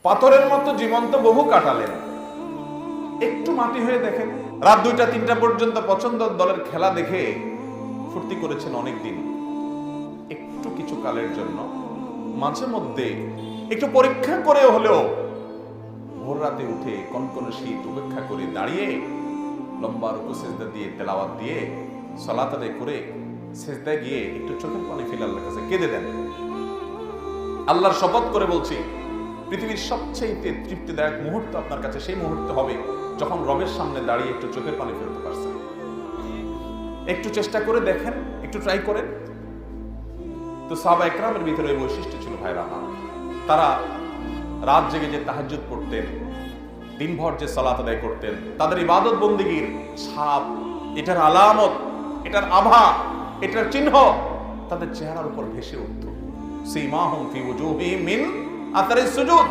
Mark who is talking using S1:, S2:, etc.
S1: পাথরের মতো জীবন্ত বহু কাটালেন, একটু মাটি হয়ে দেখেন। রাত 2টা-3টা পর্যন্ত পছন্দ দলের খেলা দেখে ফুর্তি করেছেন অনেকদিন, একটু কিছু কালের জন্য মাঝে মধ্যে একটু পরীক্ষা করে হলেও ভোর রাতে উঠে কনকনে শীত উপেক্ষা করে দাঁড়িয়ে লম্বা রুকু সেজদা দিয়ে তেলাওয়াত দিয়ে সালাত আদায় করে সেজদায় গিয়ে একটু চোখের পানি ফেলে আল্লাহর কাছে কেঁদে দেন। আল্লাহর শপথ করে বলছি, পৃথিবীর সবচেয়ে তৃপ্তিদায়ক মুহূর্ত আপনার কাছে সেই মুহূর্ত হবে যখন রবের সামনে দাঁড়িয়ে একটু চোখের পানি ফেলতে পারছেন। একটু চেষ্টা করে দেখেন, একটু ট্রাই করেন। তো সাহাবা একরামের ভিতরে ওই বৈশিষ্ট্য ছিল ভাইরা আমার। তারা রাত জেগে যে তাহাজ্জুদ পড়তেন, দিনভর যে সালাত আদায় করতেন, তাদের ইবাদত বন্দেগীর ছাপ, এটার আলামত, এটার আভা, এটার চিহ্ন তাদের চেহারার উপর ভেসে উঠত। সীমাহুম ফি ওজুহিহিম মিন আতারিস সুজুদ।